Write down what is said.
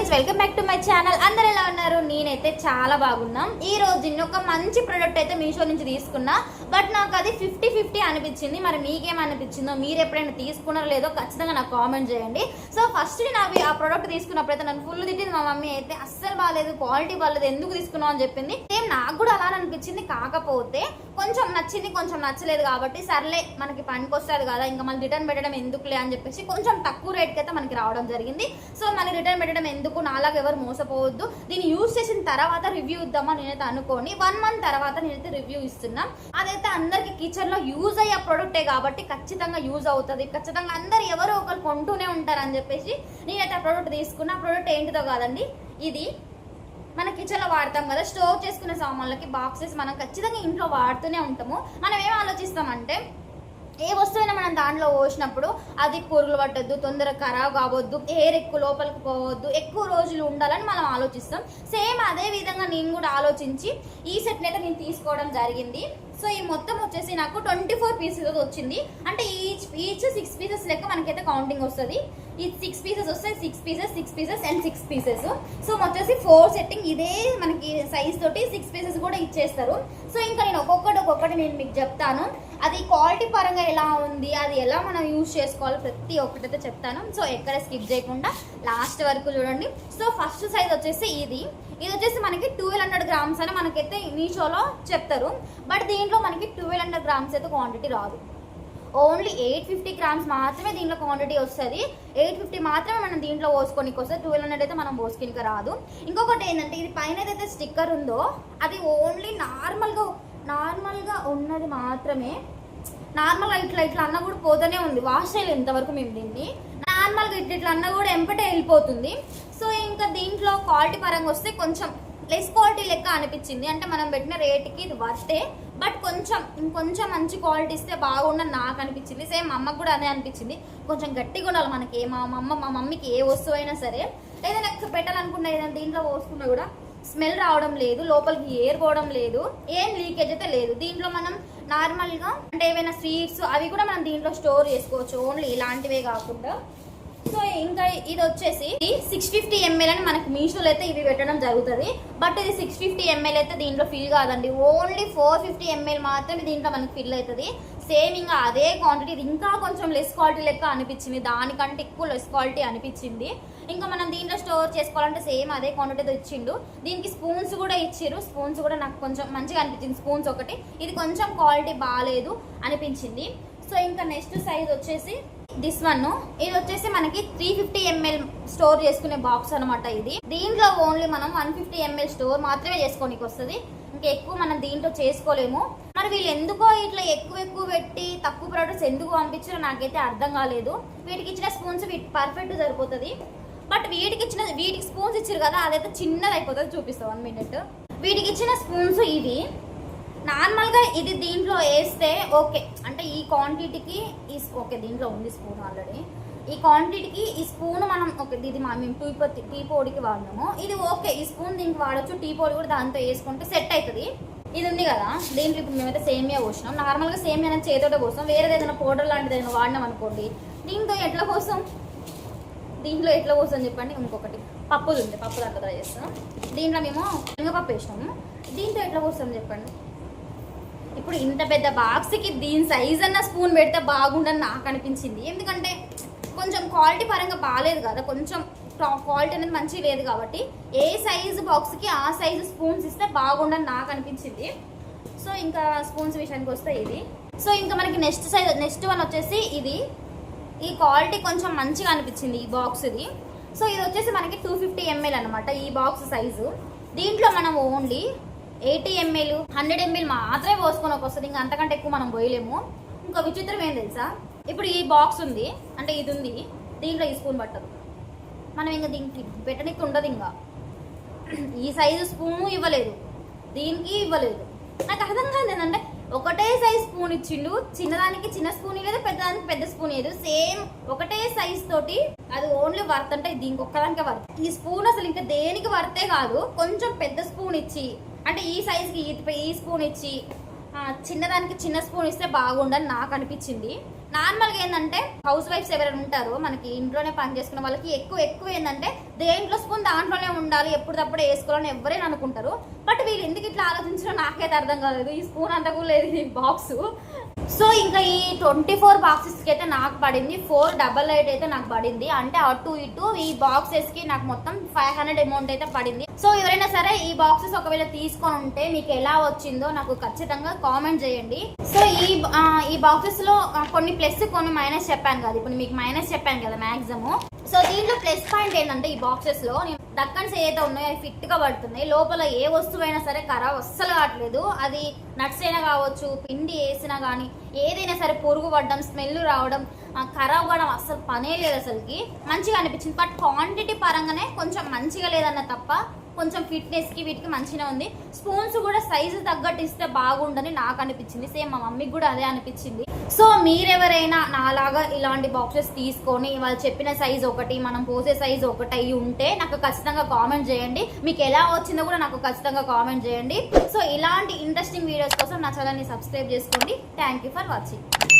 Friends, welcome back to my channel. అందరు ఎలా ఉన్నారు? నేనైతే చాలా బాగున్నాం. ఈ రోజు నేను ఒక మంచి ప్రోడక్ట్ అయితే మీషో నుంచి తీసుకున్నా. బట్ నాకు అది 50-50 అనిపించింది. మరి మీకేం అనిపించిందో, మీరు ఎప్పుడైనా తీసుకున్నారో లేదో ఖచ్చితంగా నాకు కామెంట్ చేయండి. సో ఫస్ట్ నేను ఆ ప్రోడక్ట్ తీసుకున్నప్పుడైతే నన్ను ఫుల్ తిట్టింది మా మమ్మీ. అయితే అస్సలు బాగాలేదు, క్వాలిటీ బాగాలేదు, ఎందుకు తీసుకున్నావు అని చెప్పింది. సేమ్ నాకు కూడా అలా అనిపించింది. కాకపోతే కొంచెం నచ్చింది, కొంచెం నచ్చలేదు. కాబట్టి సర్లే, మనకి పనికి వస్తుంది కదా, ఇంకా మళ్ళీ రిటర్న్ పెట్టడం ఎందుకులే అని చెప్పేసి కొంచెం తక్కువ రేట్కి అయితే మనకి రావడం జరిగింది. సో మళ్ళీ రిటర్న్ పెట్టడం ఎందుకు, నాలాగా ఎవరు మోసపోవద్దు. దీన్ని యూజ్ చేసిన తర్వాత రివ్యూ ఇద్దామా నేనైతే అనుకోని 1 month తర్వాత నేనైతే రివ్యూ ఇస్తున్నా. అదైతే అందరికి కిచెన్ లో యూజ్ అయ్యే ప్రొడక్టే కాబట్టి ఖచ్చితంగా యూజ్ అవుతుంది. ఖచ్చితంగా అందరు ఎవరో ఒకరు కొంటూనే ఉంటారు అని చెప్పేసి నేనైతే ఆ ప్రోడక్ట్ తీసుకున్నా. ఆ ప్రోడక్ట్ ఏంటిదో కాదండి, ఇది మన కిచెన్ లో వాడతాం కదా, స్టోర్ చేసుకునే సామాన్లకి బాక్సెస్ మనం ఖచ్చితంగా ఇంట్లో వాడుతూనే ఉంటాము. మనం ఏం ఆలోచిస్తామంటే, ఏ వస్తువైనా మనం దాంట్లో పోసినప్పుడు అది పురుగులు పట్టద్దు, తొందరగా ఖరాబ్ కావద్దు, ఎయిర్ ఎక్కువ లోపలికి పోవద్దు, ఎక్కువ రోజులు ఉండాలని మనం ఆలోచిస్తాం. సేమ్ అదే విధంగా నేను కూడా ఆలోచించి ఈ సెట్ని అయితే నేను తీసుకోవడం జరిగింది. సో ఈ మొత్తం వచ్చేసి నాకు 24 పీసెస్ వచ్చింది. అంటే ఈచ్ 6 పీసెస్ లెక్క మనకైతే కౌంటింగ్ వస్తుంది. ఈ 6 పీసెస్ వస్తాయి, 6 pieces, 6 pieces and 6 pieces. So వచ్చేసి 4 సెట్టింగ్, ఇదే మనకి సైజ్ తోటి 6 పీసెస్ కూడా ఇచ్చేస్తారు. సో ఇంకా నేను ఒక్కొక్కటి నేను మీకు చెప్తాను. అది క్వాలిటీ పరంగా ఎలా ఉంది, అది ఎలా మనం యూజ్ చేసుకోవాలో ప్రతి ఒక్కటైతే చెప్తాను. సో ఎక్కడ స్కిప్ చేయకుండా లాస్ట్ వరకు చూడండి. సో ఫస్ట్ సైజ్ వచ్చేసి ఇది వచ్చేసి మనకి 1200 grams అని మనకైతే మీషోలో చెప్తారు. బట్ దీంట్లో మనకి 1200 grams అయితే క్వాంటిటీ రాదు. ఓన్లీ 850 grams మాత్రమే దీంట్లో క్వాంటిటీ వస్తుంది. 850 మాత్రమే మనం దీంట్లో పోసుకోనికి వస్తుంది. 1200 అయితే మనం పోసుకోనికి రాదు. ఇంకొకటి ఏంటంటే, ఇది పైన ఏదైతే స్టిక్కర్ ఉందో అది ఓన్లీ నార్మల్గా ఉన్నది మాత్రమే. నార్మల్గా ఇట్లా అన్న కూడా పోతూనే ఉంది. వాష్ చేయలేదు ఇంతవరకు మేము దీన్ని. నార్మల్గా ఇట్లా అన్న కూడా ఎంపటే వెళ్ళిపోతుంది. సో ఇంకా దీంట్లో క్వాలిటీ పరంగా వస్తే కొంచెం లెస్ క్వాలిటీ లెక్క అనిపించింది. అంటే మనం పెట్టిన రేట్కి ఇది వర్తే, బట్ ఇంకొంచెం మంచి క్వాలిటీ ఇస్తే బాగుండని నాకు అనిపించింది. సేమ్ మా అమ్మకు కూడా అదే అనిపించింది. కొంచెం గట్టిగా ఉండాలి మనకి. మా మమ్మీకి ఏ వస్తువు అయినా సరే, ఏదైనా పెట్టాలనుకున్నా ఏదైనా దీంట్లో పోసుకున్నా కూడా స్మెల్ రావడం లేదు, లోపలికి ఎయిర్ పోవడం లేదు, ఏం లీకేజ్ అయితే లేదు. దీంట్లో మనం నార్మల్గా అంటే ఏవైనా స్వీట్స్ అవి కూడా మనం దీంట్లో స్టోర్ చేసుకోవచ్చు, ఓన్లీ ఇలాంటివే కాకుండా. సో ఇంకా ఇది వచ్చేసి 650 ml అని మనకి మీషోలో అయితే ఇవి పెట్టడం జరుగుతుంది. బట్ ఇది 650 ml అయితే దీంట్లో ఫిల్ కాదండి. ఓన్లీ 450 ml మాత్రమే దీంట్లో మనకి ఫిల్ అవుతుంది. సేమ్ ఇంకా అదే క్వాంటిటీ. ఇది ఇంకా కొంచెం లెస్ క్వాలిటీ లెక్క అనిపించింది, దానికంటే ఎక్కువ లెస్ క్వాలిటీ అనిపించింది. ఇంకా మనం దీంట్లో స్టోర్ చేసుకోవాలంటే సేమ్ అదే క్వాంటిటీతో ఇచ్చిండు. దీనికి స్పూన్స్ కూడా ఇచ్చారు. స్పూన్స్ కూడా నాకు కొంచెం మంచిగా అనిపించింది. స్పూన్స్ ఒకటి, ఇది కొంచెం క్వాలిటీ బాగాలేదు అనిపించింది. సో ఇంకా నెక్స్ట్ సైజ్ వచ్చేసి దిస్ వన్. ఇది వచ్చేసి మనకి 350 ml స్టోర్ చేసుకునే బాక్స్ అనమాట. ఇది దీంట్లో ఓన్లీ మనం 150 ml స్టోర్ మాత్రమే చేసుకోనికి వస్తుంది. ఇంకా ఎక్కువ మనం దీంట్లో చేసుకోలేము. మరి వీళ్ళు ఎందుకో ఇట్లా ఎక్కువ పెట్టి తక్కువ ప్రొడక్ట్స్ ఎందుకు పంపించారో నాకైతే అర్థం కాలేదు. వీటికి ఇచ్చిన స్పూన్స్ పర్ఫెక్ట్ సరిపోతుంది. బట్ వీటికి స్పూన్స్ ఇచ్చారు కదా, అదైతే చిన్నది అయిపోతుంది. చూపిస్తాం 1 minute. వీటికి ఇచ్చిన స్పూన్స్ ఇవి నార్మల్గా. ఇది దీంట్లో వేస్తే ఓకే, అంటే ఈ క్వాంటిటీకి ఓకే, దీంట్లో ఉంది స్పూన్ ఆల్రెడీ. ఈ క్వాంటిటీకి ఈ స్పూన్ మనం ఓకే, ఇది మేము టీ పొడికి వాడినాము. ఇది ఓకే, ఈ స్పూన్ దీనికి వాడచ్చు. టీ పొడి కూడా దాంతో వేసుకుంటే సెట్ అవుతుంది. ఇది ఉంది కదా, దీంట్లో ఇప్పుడు మేమైతే సేమియా పోసినాం. నార్మల్గా సేమియా అనేది చేతోటే పోస్తాం. వేరేది ఏదైనా పౌడర్ లాంటిది ఏదైనా వాడినాం అనుకోండి, దీంట్లో ఎట్లా పోస్తాం చెప్పండి. ఇంకొకటి పప్పుది ఉంది, పప్పు దాంట్లో ట్రై చేస్తాం. దీంట్లో మేము శనగపప్పు వేసినాము. దీంట్లో ఎట్లా పోస్తాం చెప్పండి. ఇప్పుడు ఇంత పెద్ద బాక్స్కి దీని సైజ్ అన్న స్పూన్ పెడితే బాగుండని నాకు అనిపించింది. ఎందుకంటే కొంచెం క్వాలిటీ పరంగా బాగాలేదు కదా, కొంచెం క్వాలిటీ అనేది మంచిగా లేదు. కాబట్టి ఏ సైజు బాక్స్కి ఆ సైజు స్పూన్స్ ఇస్తే బాగుండని నాకు అనిపించింది. సో ఇంకా స్పూన్స్ విషయానికి వస్తే ఇది. సో ఇంకా మనకి నెక్స్ట్ వన్ వచ్చేసి ఇది. ఈ క్వాలిటీ కొంచెం మంచిగా అనిపించింది ఈ బాక్స్ ఇది. సో ఇది వచ్చేసి మనకి 250 ml అనమాట ఈ బాక్స్ సైజు. దీంట్లో మనం ఓన్లీ 80 ml 100 ml మాత్రమే పోసుకొని వస్తుంది. ఇంకా అంతకంటే ఎక్కువ మనం పోయలేము. ఇంకా విచిత్రం ఏం తెలుసా, ఇప్పుడు ఈ బాక్స్ ఉంది అంటే ఇది ఉంది, దీంట్లో ఈ స్పూన్ పట్టదు. మనం ఇంకా దీనికి పెట్టడానికి ఉండదు. ఇంకా ఈ సైజు స్పూను ఇవ్వలేదు, దీనికి ఇవ్వలేదు. నాకు అర్థం కాదు ఏంటంటే, ఒకటే సైజ్ స్పూన్ ఇచ్చిండు. చిన్నదానికి చిన్న స్పూన్ లేదు, పెద్దదానికి పెద్ద స్పూన్ లేదు. సేమ్ ఒకటే సైజ్ తోటి అది ఓన్లీ వర్త్ అంటే దీనికి ఒక్కదానికే వర్త్. ఈ స్పూన్ అసలు ఇంకా దేనికి వర్తే కాదు. కొంచెం పెద్ద స్పూన్ ఇచ్చి, అంటే ఈ సైజ్కి ఈ స్పూన్ ఇచ్చి చిన్నదానికి చిన్న స్పూన్ ఇస్తే బాగుండని నాకు అనిపించింది. నార్మల్గా ఏంటంటే హౌస్ వైఫ్స్ ఎవరైనా ఉంటారో మనకి ఇంట్లోనే పని చేసుకున్న వాళ్ళకి ఎక్కువ ఏంటంటే దేంట్లో స్పూన్ దాంట్లోనే ఉండాలి, ఎప్పుడప్పుడు వేసుకోవాలని ఎవరైనా అనుకుంటారు. బట్ వీళ్ళు ఎందుకు ఇట్లా ఆలోచించారో నాకైతే అర్థం కాలేదు. ఈ స్పూన్ అంతా కూడా లేదు ఈ బాక్స్. సో ఇంకా ఈ 24 బాక్సెస్కి అయితే నాకు పడింది 488 అయితే నాకు పడింది. అంటే అటు ఇటు ఈ బాక్సెస్కి నాకు మొత్తం 500 అమౌంట్ అయితే పడింది. సో ఎవరైనా సరే ఈ బాక్సెస్ ఒకవేళ తీసుకొని ఉంటే మీకు ఎలా వచ్చిందో నాకు ఖచ్చితంగా కామెంట్ చేయండి. సో ఈ బాక్సెస్ లో కొన్ని ప్లస్ కొన్ని మైనస్ చెప్పాను కదా, ఇప్పుడు మీకు మైనస్ చెప్పాను కదా మ్యాక్సిమం. సో దీంట్లో ప్లస్ పాయింట్ ఏంటంటే ఈ బాక్సెస్ లో డక్కన్స్ ఏదైతే ఉన్నాయో అవి ఫిట్ గా పడుతున్నాయి. లోపల ఏ వస్తువు అయినా సరే ఖరాబ్ అస్సలు కావట్లేదు. అది నట్స్ అయినా కావచ్చు, పిండి వేసినా కానీ ఏదైనా సరే పురుగు పడడం, స్మెల్ రావడం, ఖరాబ్ కావడం అస్సలు పనే లేదు. అసలుకి మంచిగా అనిపించింది. బట్ క్వాంటిటీ పరంగానే కొంచెం మంచిగా లేదన్న తప్ప కొంచెం ఫిట్నెస్కి వీటికి మంచిగా ఉంది. స్పూన్స్ కూడా సైజు తగ్గట్టు ఇస్తే బాగుండని నాకు అనిపించింది. సేమ్ మా మమ్మీకి కూడా అదే అనిపించింది. సో మీరెవరైనా నాలాగా ఇలాంటి బాక్సెస్ తీసుకొని వాళ్ళు చెప్పిన సైజ్ ఒకటి, మనం పోసే సైజ్ ఒకటి అయ్యి ఉంటే నాకు ఖచ్చితంగా కామెంట్ చేయండి. మీకు ఎలా వచ్చిందో కూడా నాకు ఖచ్చితంగా కామెంట్ చేయండి. సో ఇలాంటి ఇంట్రెస్టింగ్ వీడియోస్ కోసం నా ఛానల్ని సబ్స్క్రైబ్ చేసుకోండి. Thank you for watching.